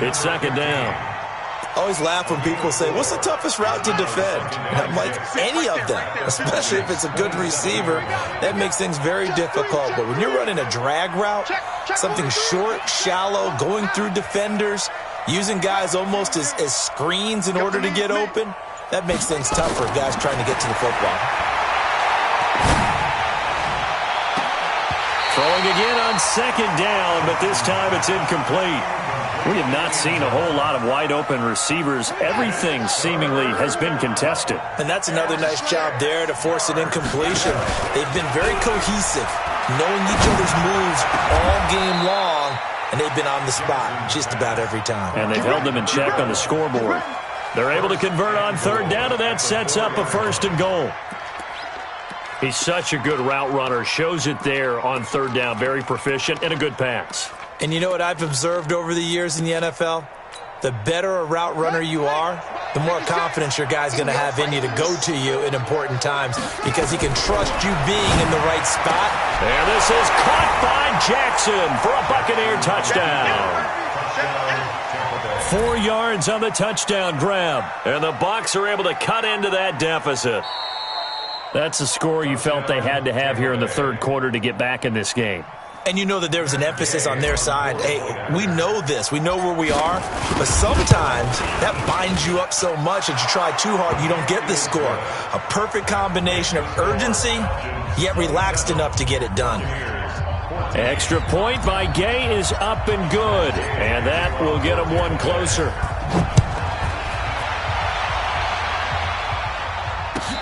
It's 2nd down. I always laugh when people say, what's the toughest route to defend? And I'm like, any of them, especially if it's a good receiver. That makes things very difficult. But when you're running a drag route, something short, shallow, going through defenders, using guys almost as screens in order to get open, that makes things tough for guys trying to get to the football. Throwing again on 2nd down, but this time it's incomplete. We have not seen a whole lot of wide-open receivers. Everything seemingly has been contested. And that's another nice job there to force an incompletion. They've been very cohesive, knowing each other's moves all game long, and they've been on the spot just about every time. And they've held them in check on the scoreboard. They're able to convert on third down, and that sets up a 1st and goal. He's such a good route runner. Shows it there on third down. Very proficient and a good pass. And you know what I've observed over the years in the NFL? The better a route runner you are, the more confidence your guy's going to have in you to go to you in important times because he can trust you being in the right spot. And this is caught by Jackson for a Buccaneer touchdown. 4 yards on the touchdown grab. And the Bucs are able to cut into that deficit. That's a score you felt they had to have here in the third quarter to get back in this game. And you know that there was an emphasis on their side. Hey, we know this. We know where we are. But sometimes that binds you up so much that you try too hard, you don't get the score. A perfect combination of urgency, yet relaxed enough to get it done. Extra point by Gay is up and good. And that will get them one closer.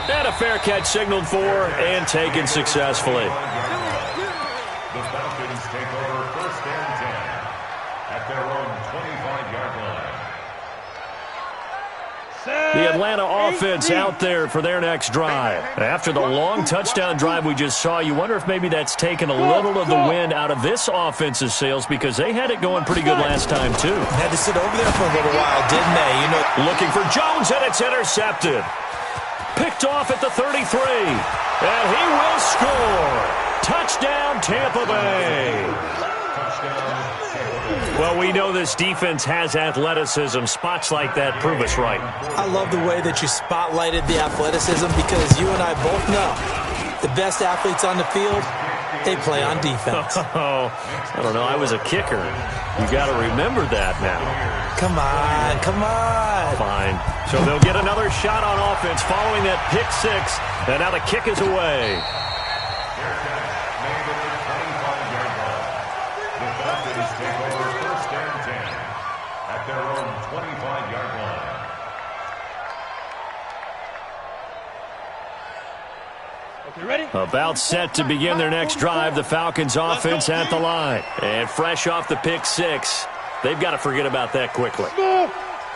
And a fair catch signaled for and taken successfully. The Falcons take over 1st and 10 at their own 25-yard line. The Atlanta offense out there for their next drive. After the long touchdown drive we just saw, you wonder if maybe that's taken a little of the wind out of this offense's sails because they had it going pretty good last time, too. Had to sit over there for a little while, didn't they? You know, looking for Jones, and it's intercepted. Picked off at the 33. And he will score. Touchdown, Tampa Bay. Well, we know this defense has athleticism. Spots like that prove us right. I love the way that you spotlighted the athleticism because you and I both know the best athletes on the field, they play on defense. Oh, I don't know. I was a kicker. You got to remember that now. Come on, come on. Fine. So they'll get another shot on offense following that pick six. And now the kick is away. Their own 25-yard line. Okay, ready? About set to begin their next drive, the Falcons offense at the line. And fresh off the pick six, they've got to forget about that quickly.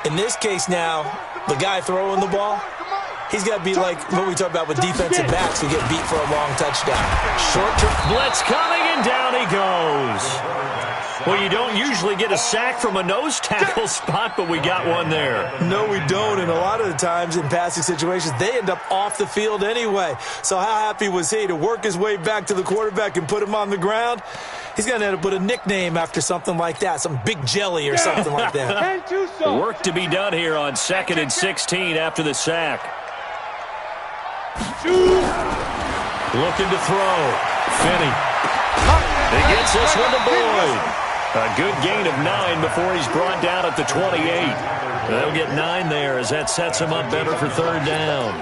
In this case now, the guy throwing the ball, he's got to be like what we talk about with defensive backs who get beat for a long touchdown. Short blitz coming, and down he goes. Well, you don't usually get a sack from a nose tackle spot, but we got one there. No, we don't, and a lot of the times in passing situations, they end up off the field anyway. So how happy was he to work his way back to the quarterback and put him on the ground? He's going to end up with a nickname after something like that, some Big Jelly or something like that. Work to be done here on 2nd and 16 after the sack. Looking to throw. Finney. He gets this one to Boyd. A good gain of 9 before he's brought down at the 28. They'll get 9 there as that sets him up better for third down.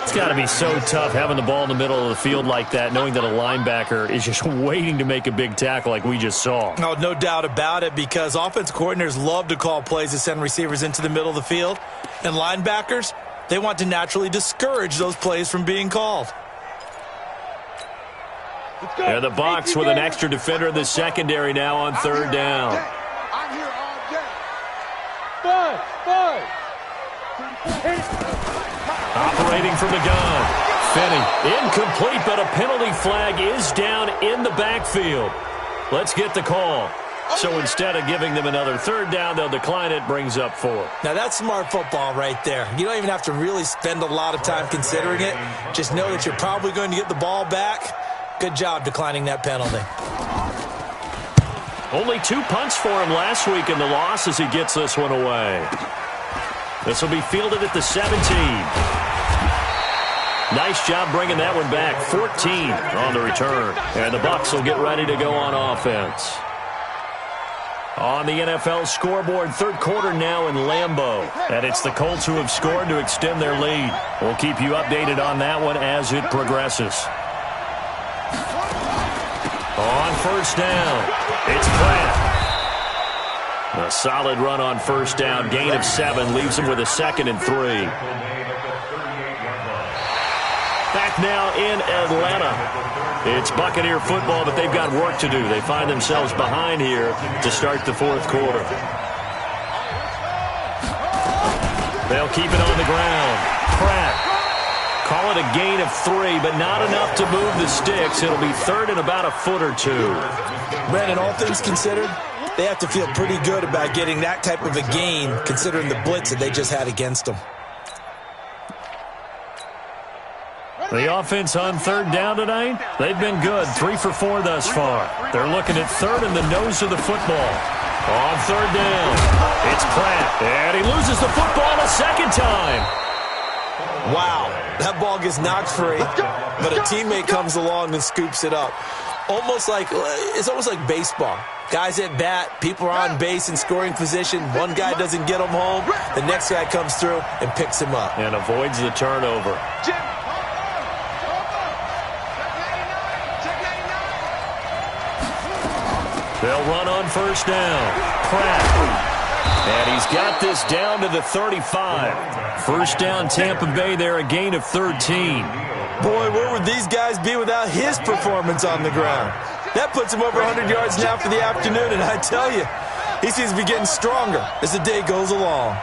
It's got to be so tough having the ball in the middle of the field like that, knowing that a linebacker is just waiting to make a big tackle like we just saw. Oh, no doubt about it, because offensive coordinators love to call plays to send receivers into the middle of the field. And linebackers, they want to naturally discourage those plays from being called. And the Bucs with an extra defender in the secondary now on third down. I'm here all day. Operating from the gun. Finney, incomplete, but a penalty flag is down in the backfield. Let's get the call. So instead of giving them another third down, they'll decline it, brings up 4. Now, that's smart football right there. You don't even have to really spend a lot of time considering it. Just know that you're probably going to get the ball back. Good job declining that penalty. Only 2 punts for him last week in the loss as he gets this one away. This will be fielded at the 17. Nice job bringing that one back. 14 on the return. And the Bucs will get ready to go on offense. On the NFL scoreboard, third quarter now in Lambeau. And it's the Colts who have scored to extend their lead. We'll keep you updated on that one as it progresses. On first down, it's Pratt. A solid run on first down. Gain of 7 leaves him with a 2nd and 3. Back now in Atlanta. It's Buccaneer football, but they've got work to do. They find themselves behind here to start the 4th quarter. They'll keep it on the ground. Pratt. Call it a gain of 3, but not enough to move the sticks. It'll be 3rd and about a foot or 2. Brandon, all things considered, they have to feel pretty good about getting that type of a gain, considering the blitz that they just had against them. The offense on 3rd down tonight, they've been good. 3 for 4 thus far. They're looking at 3rd and the nose of the football. On 3rd down, it's Pratt, and he loses the football a 2nd time. Wow, that ball gets knocked free, but a teammate comes along and scoops it up. It's almost like baseball. Guys at bat, people are on base in scoring position. One guy doesn't get him home. The next guy comes through and picks him up. And avoids the turnover. They'll run on first down. Pratt. And he's got this down to the 35. First down, Tampa Bay there, a gain of 13. Boy, where would these guys be without his performance on the ground? That puts him over 100 yards now for the afternoon, and I tell you, he seems to be getting stronger as the day goes along.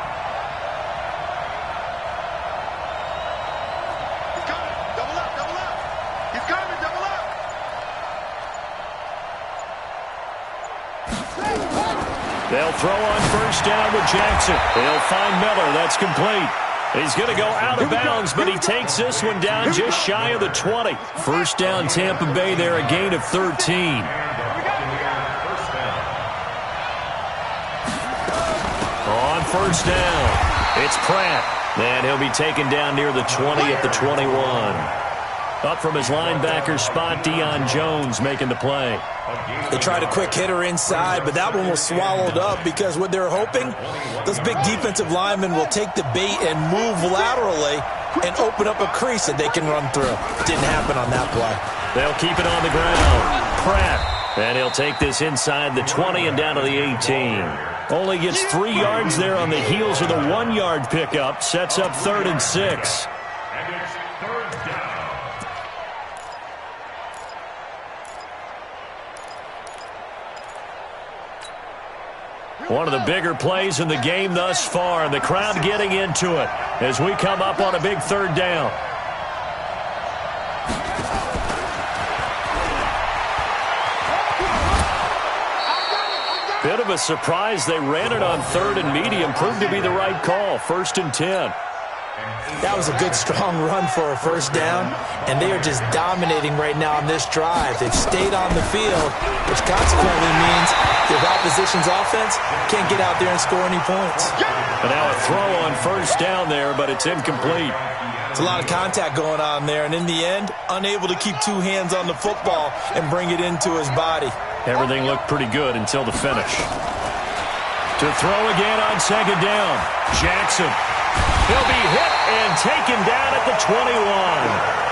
They'll throw on first down with Jackson. They'll find Miller. That's complete. He's going to go out of bounds, but he takes this one down just shy of the 20. First down, Tampa Bay there, a gain of 13. On first down, it's Pratt. And he'll be taken down near the 20 at the 21. Up from his linebacker spot, Deion Jones making the play. They tried a quick hitter inside, but that one was swallowed up because what they're hoping, those big defensive linemen will take the bait and move laterally and open up a crease that they can run through. Didn't happen on that play. They'll keep it on the ground. Pratt. And he'll take this inside the 20 and down to the 18. Only gets 3 yards there on the heels of the 1-yard pickup. Sets up 3rd and 6. One of the bigger plays in the game thus far, and the crowd getting into it as we come up on a big 3rd down. Bit of a surprise. They ran it on 3rd and medium. Proved to be the right call. 1st and 10. That was a good, strong run for a first down, and they are just dominating right now on this drive. They've stayed on the field, which consequently means the opposition's offense can't get out there and score any points. And now a throw on first down there, but it's incomplete. It's a lot of contact going on there, and in the end, unable to keep 2 hands on the football and bring it into his body. Everything looked pretty good until the finish. To throw again on 2nd down, Jackson. He'll be hit and taken down at the 21.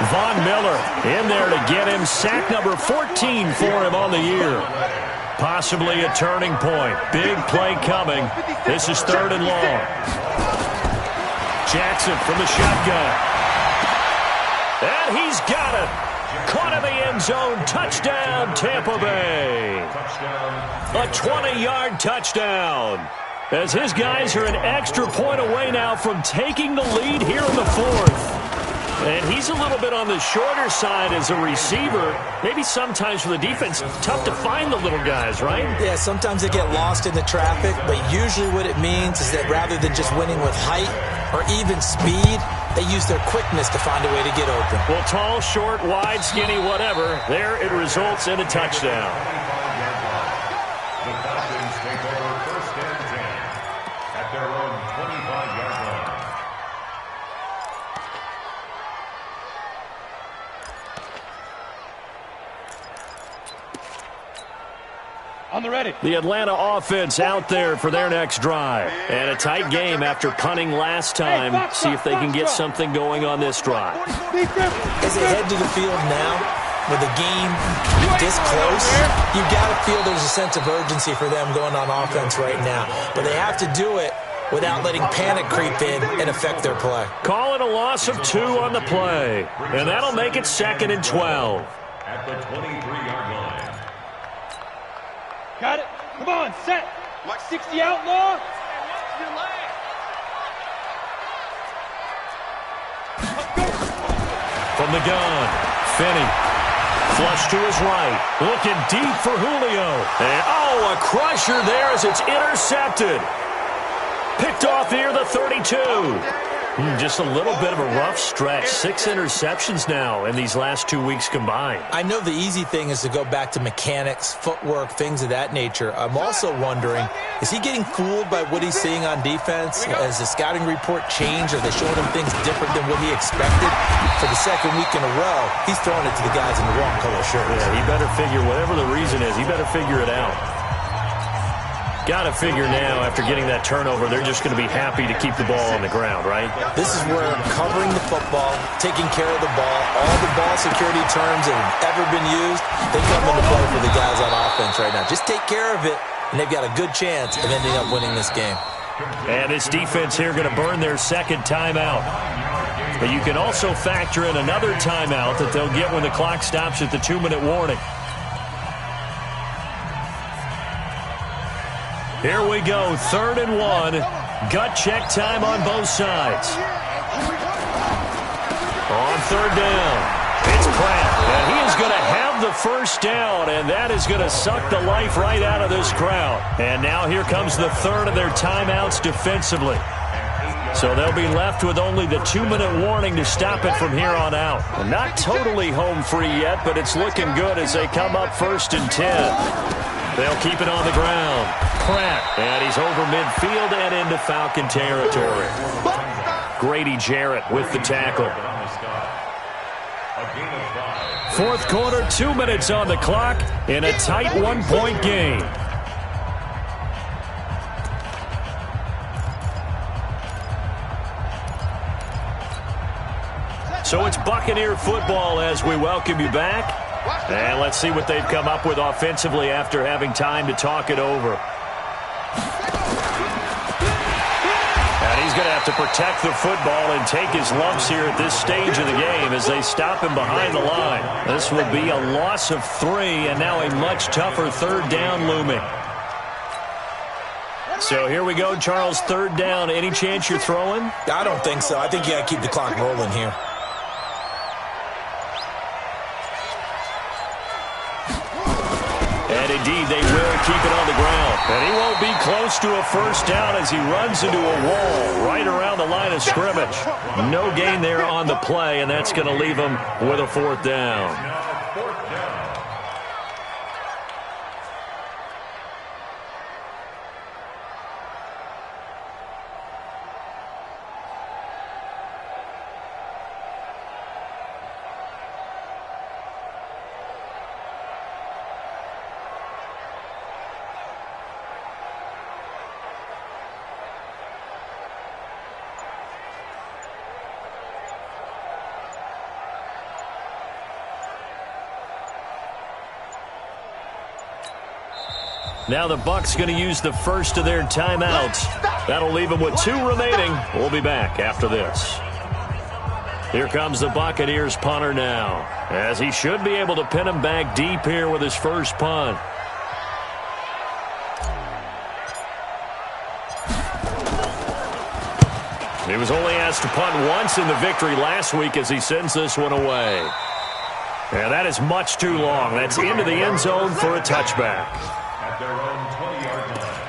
Von Miller in there to get him sack number 14 for him on the year. Possibly a turning point. Big play coming. This is 3rd and long. Jackson from the shotgun. And he's got it. Caught in the end zone. Touchdown, Tampa Bay. A 20-yard touchdown. As his guys are an extra point away now from taking the lead here in the 4th. And he's a little bit on the shorter side as a receiver. Maybe sometimes for the defense, tough to find the little guys, right? Yeah, sometimes they get lost in the traffic, but usually what it means is that rather than just winning with height or even speed, they use their quickness to find a way to get open. Well, tall, short, wide, skinny, whatever, there it results in a touchdown. The Falcons take over 1st and 10 at their own 25-yard line. On the ready. The Atlanta offense out there for their next drive. And a tight game after punting last time. See if they can get something going on this drive. As they head to the field now, with a game this close, you got to feel there's a sense of urgency for them going on offense right now. But they have to do it without letting panic creep in and affect their play. Call it a loss of 2 on the play, and that'll make it 2nd and 12. At the 23-yard line. Got it. Come on, set. 60 outlaw. From the gun, Finney. Flush to his right. Looking deep for Julio. And, a crusher there as it's intercepted. Picked off near the 32. Just a little bit of a rough stretch. 6 interceptions now in these last 2 weeks combined. I know the easy thing is to go back to mechanics, footwork, things of that nature. I'm also wondering, is he getting fooled by what he's seeing on defense? Has the scouting report changed? Are they showing him things different than what he expected? For the second week in a row, he's throwing it to the guys in the wrong color shirts. Yeah, he better figure, whatever the reason is, he better figure it out. Got to figure now, after getting that turnover, they're just going to be happy to keep the ball on the ground, right? This is where covering the football, taking care of the ball, all the ball security terms that have ever been used, they come into play for the guys on offense right now. Just take care of it, and they've got a good chance of ending up winning this game. And this defense here going to burn their second timeout. But you can also factor in another timeout that they'll get when the clock stops at the 2-minute warning. Here we go, 3rd and 1. Gut check time on both sides. On 3rd down, it's Pratt. And he is going to have the first down, and that is going to suck the life right out of this crowd. And now here comes the 3rd of their timeouts defensively. So they'll be left with only the 2-minute warning to stop it from here on out. And not totally home free yet, but it's looking good as they come up 1st and 10. They'll keep it on the ground. Pratt, and he's over midfield and into Falcon territory. Grady Jarrett with the tackle. 4th quarter, 2 minutes on the clock in a tight 1-point game. So it's Buccaneer football as we welcome you back. And let's see what they've come up with offensively after having time to talk it over. And he's going to have to protect the football and take his lumps here at this stage of the game as they stop him behind the line. This will be a loss of 3 and now a much tougher 3rd down looming. So here we go, Charles, 3rd down. Any chance you're throwing? I don't think so. I think you got to keep the clock rolling here. And indeed, they will keep it on the ground. And he won't be close to a first down as he runs into a wall right around the line of scrimmage. No gain there on the play, and that's going to leave him with a 4th down. Now the Bucs going to use the first of their timeouts. That'll leave them with 2 remaining. We'll be back after this. Here comes the Buccaneers punter now, as he should be able to pin him back deep here with his first punt. He was only asked to punt once in the victory last week as he sends this one away. And that is much too long. That's into the end zone for a touchback. At their own 20-yard line.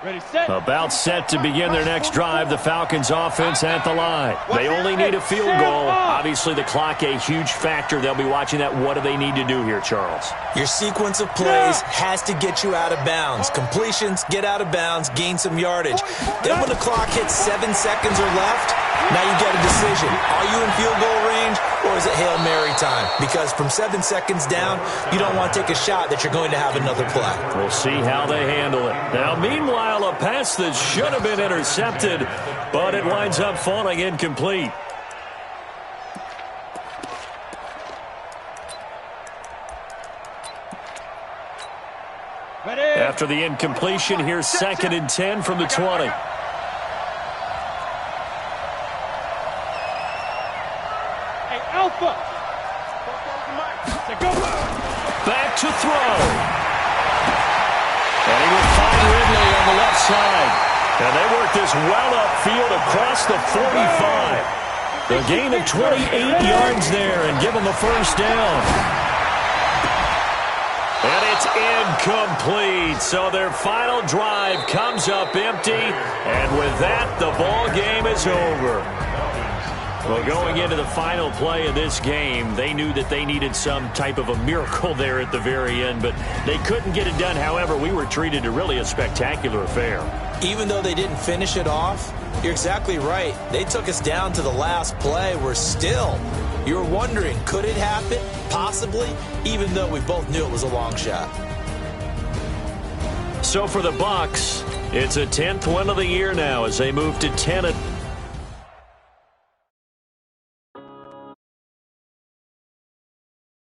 Ready, set. About set to begin their next drive. The Falcons offense at the line. They only need a field goal. Obviously, the clock a huge factor. They'll be watching that. What do they need to do here, Charles? Your sequence of plays has to get you out of bounds. Completions, get out of bounds, gain some yardage. Then when the clock hits 7 seconds or left, now you get a decision. Are you in field goal range, or or is it Hail Mary time? Because from 7 seconds down, you don't want to take a shot that you're going to have another play. We'll see how they handle it. Now, meanwhile, a pass that should have been intercepted, but it winds up falling incomplete. After the incompletion, here's 2nd and 10 from the 20. Hey, Alpha! Back to throw. And he will find Ridley on the left side. And they work this well upfield across the 45. A gain of 28 yards there and give them a first down. And it's incomplete. So their final drive comes up empty. And with that, the ball game is over. Well, going into the final play of this game, they knew that they needed some type of a miracle there at the very end, but they couldn't get it done. However, we were treated to really a spectacular affair. Even though they didn't finish it off, you're exactly right. They took us down to the last play. You're wondering, could it happen? Possibly, even though we both knew it was a long shot. So for the Bucs, it's a 10th win of the year now as they move to 10